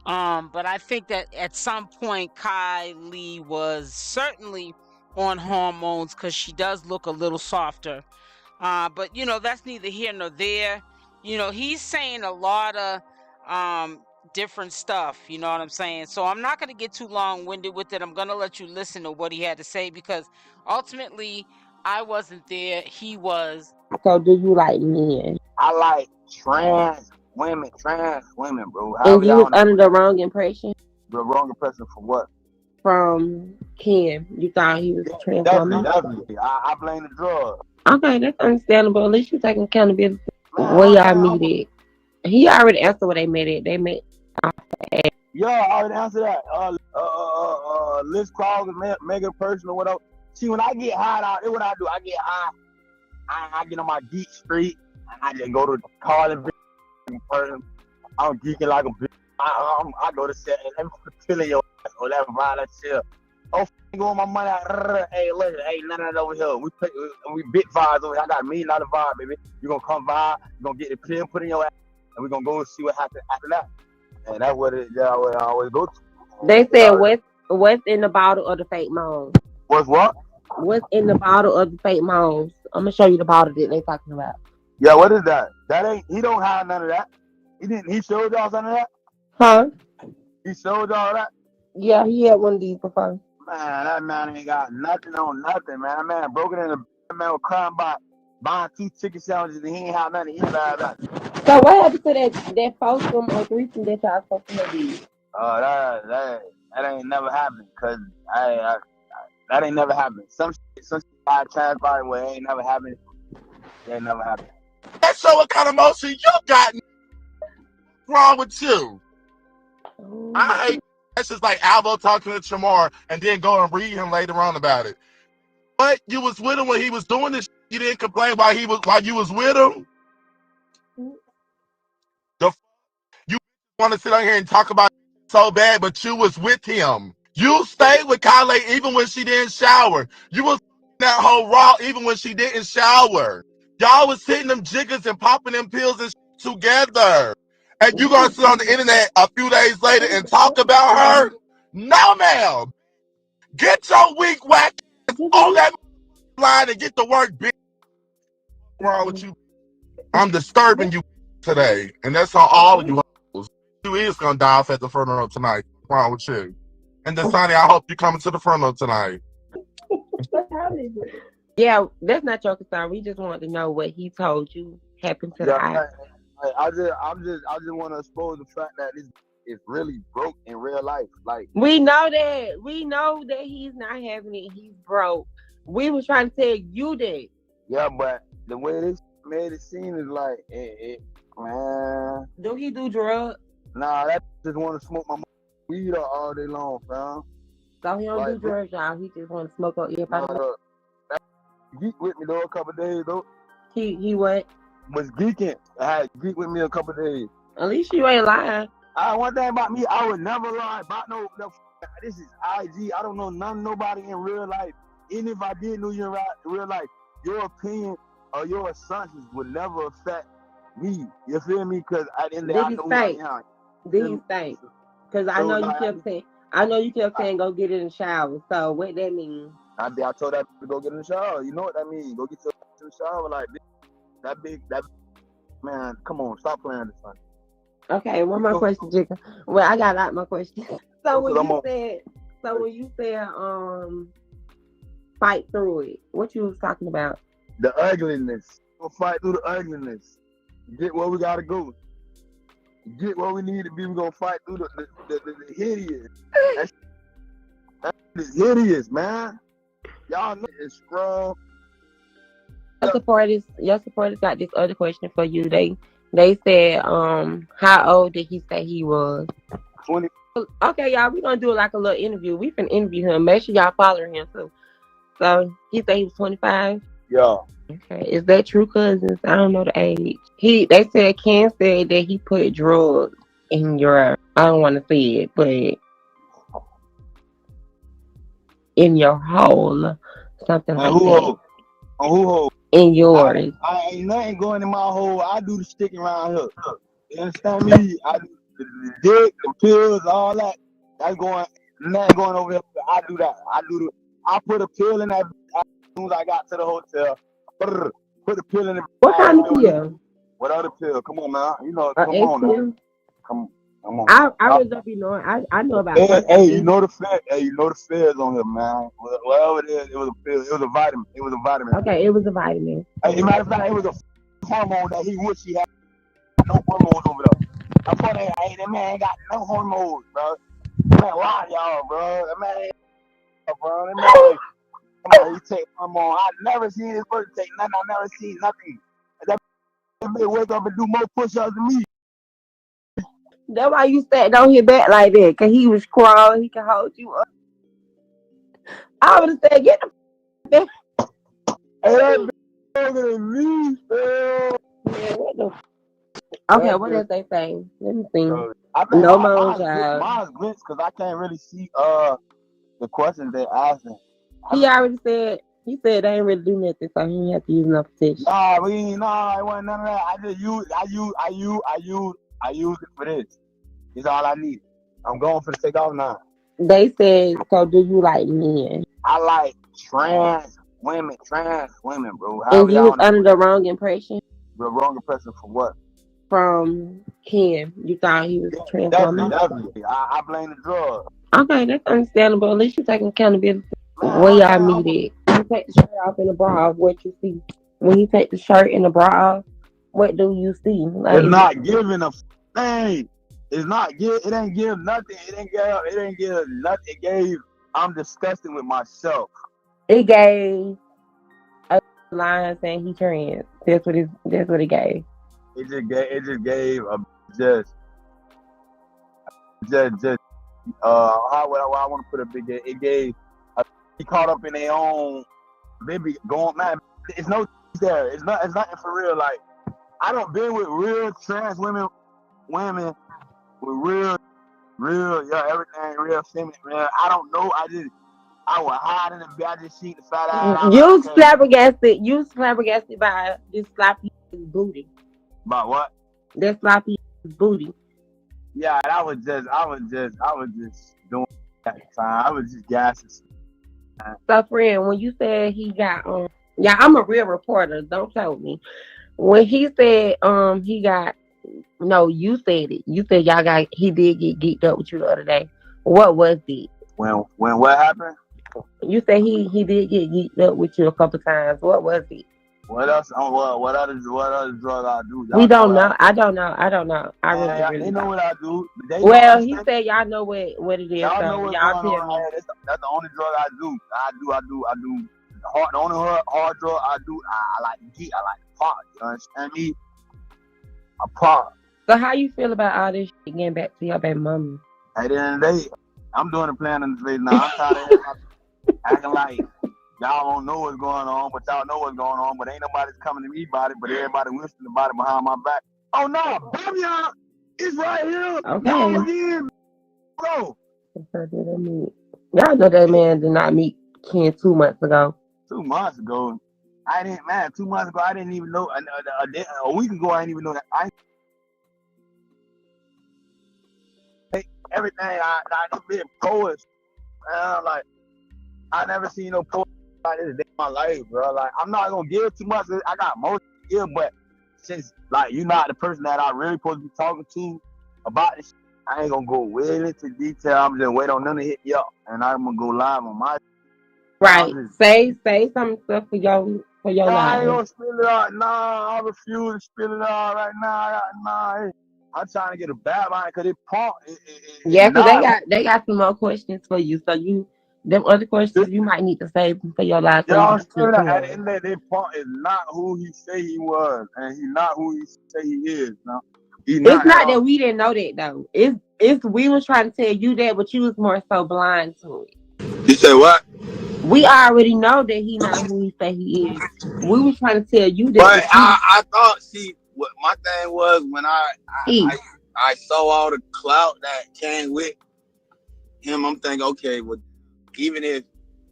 But I think that at some point Kylee was certainly on hormones, because she does look a little softer. But that's neither here nor there. He's saying a lot of different stuff, you know what I'm saying? So I'm not going to get too long-winded with it. I'm going to let you listen to what he had to say, because ultimately I wasn't there, he was. So do you like men? I like trans women, bro. And you was under the wrong impression? The wrong impression for what? From Kenn. You thought he was a trans woman? Definitely. I blame the drug. Okay, that's understandable. At least you taking accountability. Where y'all meet at? He already answered where they met at. They met. Yeah, I already answered that. Liz Claus and Mega Person or whatever. See, when I get high out, that's what I do. I get high. I get on my geek street. I just go to the car and person. I'm geeking like a bitch. I go to set and let me kill your ass or that violent shit. Oh, go on my money. Hey, listen, hey, nothing over here. We bit vibes over here. I got $1 million vibe, baby. You gonna come vibe, you gonna get the pill put in your ass, and we gonna go and see what happens after that. And that's what I always go to. They said what's in the bottle of the fake moans? What's what? What's in the bottle of the fake moans? I'm gonna show you the bottle that they talking about. Yeah, what is that? He don't have none of that. He showed y'all some of that? Huh? He showed y'all that? Yeah, he had one of these before. Man, that man ain't got nothing on nothing, man. That man broke it in the man was crying about buying 2 chicken sandwiches and he ain't have nothing to eat about that. So what happened to that foursome or threesome that y'all supposed to have did? That ain't never happened, cause that ain't never happened. Some shit I transpired where it ain't never happened. It ain't never happened. Let's show what kind of motion you got. What's wrong with you? I hate that's just like Alvo talking to Shamar and then go and read him later on about it. But you was with him when he was doing this. You didn't complain while you was with him. You want to sit on here and talk about it so bad, but you was with him. You stayed with Kylee even when she didn't shower. You was that whole raw even when she didn't shower. Y'all was hitting them jiggers and popping them pills and together. And you gonna sit on the internet a few days later and talk about her? No, ma'am. Get your weak whack on that line and get to work, bitch. What's wrong with you? I'm disturbing you today, and that's on all of you hoes. You is gonna die off at the funeral tonight. What's wrong with you? And Dsanaii, I hope you coming to the funeral tonight. Yeah, that's not your concern. We just wanted to know what he told you happened to the eye. I just want to expose the fact that it's really broke in real life. Like, we know that he's not having it. He's broke. We was trying to tell you that. Yeah, but the way this made it seem is like, man. Do he do drugs? Nah, that just want to smoke my weed all day long, fam. So he don't do drugs, y'all. He just want to smoke up everybody. Geek with me though a couple days though. He what? Was geeking. I had geek with me a couple days. At least you ain't lying. One thing about me, I would never lie about no. This is IG. I don't know nobody in real life. Even if I did know you in real life, your opinion or your assumptions would never affect me. You feel me? Because at the end of the day, I know who I am. Did you think? Because I know you kept saying. I know you kept saying go get it in the shower. So what that mean? I told that to go get in the shower. You know what that means? Go get your in the shower like that big man. Come on, stop playing this one. Okay, one more question, Jigga. Well, I got a lot more questions. So when you said fight through it, what you was talking about? The ugliness. We'll fight through the ugliness. Get where we gotta go. Get where we need to be. We're gonna fight through the hideous. That's hideous, man. Y'all know it's strong. Your supporters got this other question for you. They said, how old did he say he was? 20. Okay, y'all, we gonna do like a little interview. We can interview him. Make sure y'all follow him too. So he said he was 25. Yeah. Okay, is that true, cousins? I don't know the age. They said Kenn said that he put drugs in your. I don't want to say it, but in your hole, something like that. On who hole? In yours. I ain't nothing going in my hole. I do the sticking around here. You understand me? I do the dick, the pills, all that. That's going. Nothing going over here. I do that. I put a pill in that as soon as I got to the hotel. Put the pill in the. What kind of pill? What other pill? Come on, man. You know, come on, man. Come on. I really don't be knowing. I know about. Hey, you know the fed. Hey, you know the feds on here, man. Whatever it is, it was a pill. It was a vitamin. It was a vitamin. Okay, it was a vitamin. Hey, matter of fact, it was a hormone that he wish he had. No hormones over there. I thought, hey, that man ain't got no hormones, bro. Man, lie, y'all, bro. That man ain't, bro. That man, come on, he take hormone. I never seen his birthday take nothing. I never seen nothing. That man wake up and do more push-ups than me. That's why you sat down here back like that, cause he was crawling. He can hold you up. I would have said, get the. Hey, that bigger than me, bro. Man, what the? Okay, what did they say? Let me see. No more, child. Mine's glitched because I can't really see the questions they're asking. He already said. He said they ain't really do nothing, so he didn't have to use no protection. Nah, it wasn't none of that. I just use it for this. It's all I need. I'm going for the take off now. They said, so do you like men? I like trans women, bro. And you was under the wrong impression? The wrong impression for what? From Kenn. You thought he was a trans woman? Definitely. I blame the drug. Okay, that's understandable. At least you're taking accountability. When y'all meet it, when you take the shirt off in the bra off, what you see? When you take the shirt and the bra off, what do you see? Like, it's not giving a thing. It's not give. It ain't give nothing. It ain't give nothing. It gave. I'm disgusted with myself. It gave a line saying he trans. That's what it gave. It just gave a just. How I want to put a big. It gave. He caught up in their own. They be going, man. It's no there. It's nothing for real. Like I don't been with real trans women with real, yeah, everything real feminine, man. I don't know. I was hide in the bed. I just see the fat ass. You flabbergasted by this sloppy booty. By what? That sloppy booty. Yeah, I was just doing that time. I was just gassing. So, friend, when you said he got yeah, I'm a real reporter. Don't tell me. When he said he got. No, you said it. You said he did get geeked up with you the other day. What was it? When what happened? You said he did get geeked up with you a couple times. What was it? What else? What other drug I do? We don't know. I don't know. I really they know what I do. Well, he said y'all know what it is. Y'all so know what's y'all going tell on. me. That's the only drug I do. The only hard drug I do. I like to geek. I like to pop. You understand me? I pop. So how you feel about all this shit getting back to your baby mama? At the end of the day, I'm doing the plan in the face now. I'm tired of everybody acting like y'all don't know what's going on, but y'all know what's going on. But ain't nobody's coming to me about it, but everybody whispering about it behind my back. Oh no, baby, it's right here. Okay. Y'all again, bro. Y'all know that man did not meet Kenn 2 months ago. 2 months ago, 2 months ago, I didn't even know. A week ago, I didn't even know that. Everything I been poets. Like I never seen no poet like this day in my life, bro. Like I'm not gonna give too much. I got most to give, but since like you're not the person that I really supposed to be talking to about this, I ain't gonna go way into detail. I'm just wait on them to hit me up, and I'm gonna go live on my. Right. Say some stuff for your life. I ain't gonna spill it out. Nah, I refuse to spill it out right now. Nah. I'm trying to get a bad line because it pump. Yeah, because they got some more questions for you. So them other questions you might need to save for your life. Yeah, I'm still at the end of the day, pump is not who he say he was, and he's not who he say he is. No, it's not that we didn't know that though. We was trying to tell you that, but you was more so blind to it. You say what? We already know that he not who he say he is. We was trying to tell you that. But I thought, see, what my thing was when I saw all the clout that came with him, I'm thinking, okay, well, even if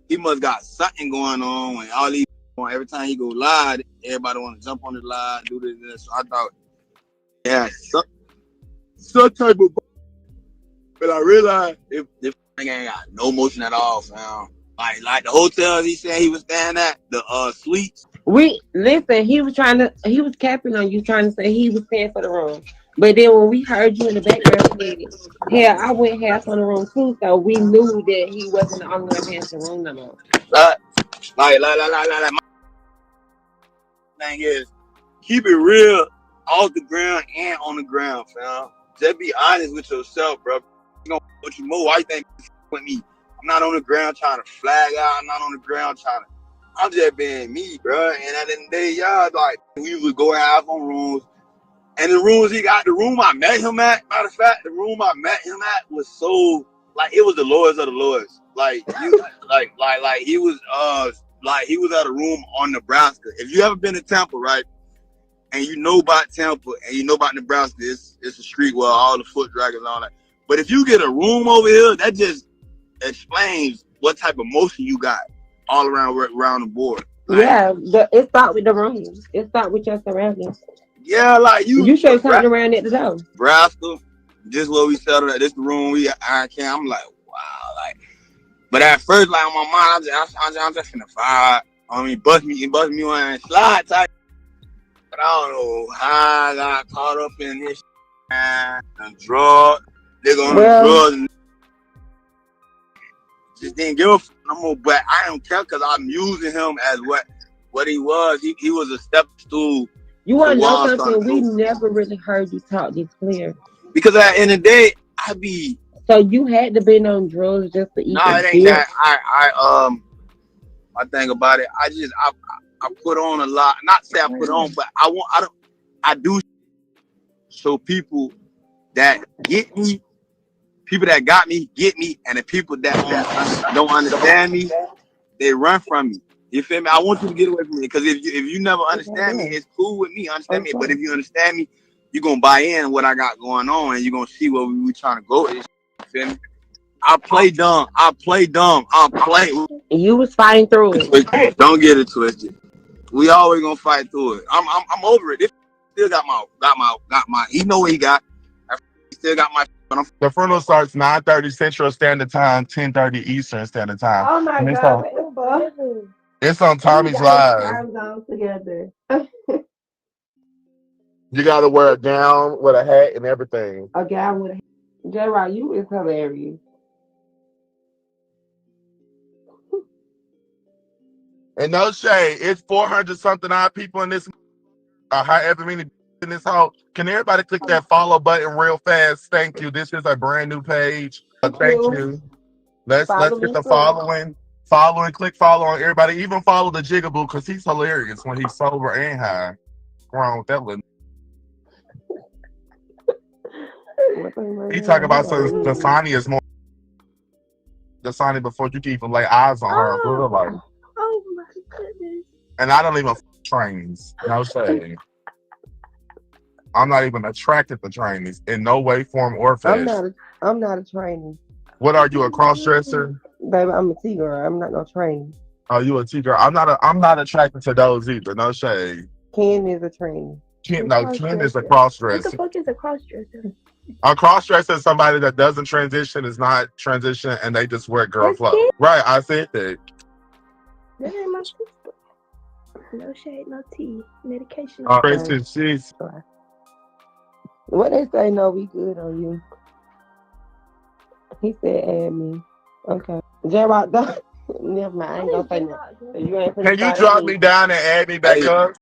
he must got something going on when all these every time he go live, everybody want to jump on the live, do this. So I thought, yeah, some type of. But I realized if this thing ain't got no motion at all, fam. Like the hotels he said he was staying at, the suites. He was capping on you, trying to say he was paying for the room. But then when we heard you in the background say, I went half on the room too, so we knew that he wasn't the only one paying for the room no more. Like my thing is, keep it real off the ground and on the ground, fam. Just be honest with yourself, bro. You gonna put you more. Why you think with me? I'm not on the ground trying to flag out. I'm not on the ground I'm just being me, bro. And at the end of the day, y'all, like, we would go half on rooms. And the rooms he got, the room I met him at, matter of fact, the room I met him at was so, like, it was the lowest of the lowest. Like, he was at a room on Nebraska. If you ever been to Tampa, right, and you know about Tampa and you know about Nebraska, it's a street where all the foot draggers and all that. But if you get a room over here, that just explains what type of motion you got all around the board. Like, yeah, it starts with the rooms. It starts with your surroundings. Yeah, like you should turn around at the door. Nebraska, this is where we settled at. This the room I'm like, wow, like. But at first, like, on my mind, I'm just finna fire. I mean, bust me on and slide type. But I don't know how I got caught up in this and drug. Nigga on the drugs. Just didn't give a fuck no more. But I don't care because I'm using him as what he was. He was a step stool. You want to know something? We never really heard you talk this clear. Because at the end of the day, I be. So you had to be on drugs just to eat. No, it ain't that. I think about it. I put on a lot. Not say I put on, but I do so people that get me, people that got me get me, and the people that don't understand me, they run from me. You feel me? I want you to get away from me because if you never understand me, it's cool with me. Understand me, but if you understand me, you're gonna buy in what I got going on, and you're gonna see where we trying to go. You feel me? I play dumb. You was fighting through it. Don't get it twisted. We always gonna fight through it. I'm over it. This still got my. He know what he got. I still got my. The funeral starts 9:30 Central Standard Time, 10:30 Eastern Standard Time. Oh my God! It's on Tommy's Live. Together. You gotta wear a gown with a hat and everything. A gown with a hat. JRock, you is hilarious. And no shade, it's 400 something odd people in this, however many in this hall. Can everybody click that follow button real fast? Thank you. This is a brand new page. Thank you. Let's get the following. Follow and click follow on everybody. Even follow the Jigaboo because he's hilarious when he's sober and high. What's wrong with that one? He talking about Dsanaii is more Dsanaii before you can even lay eyes on her. Oh my goodness. And I don't even trains. No shade. I'm not even attracted to trainings in no way, form, or fashion. I'm not a trainee. What are you, a cross-dresser? Baby, I'm a T-girl. I'm not no trainee. Oh, you a T-girl? I'm not attracted to those either. No shade. Kenn is a trainee. Kenn is a cross-dresser. What the fuck is a cross-dresser? A cross-dresser is somebody that doesn't transition, is not transition, and they just wear girl clothes. Right, I said that. That ain't my sister. No shade, no tea. Medication. What they say, no, we good on you. He said, add me. Okay. JRock, never mind. I ain't gonna say nothing. Can you drop me down and add me back up?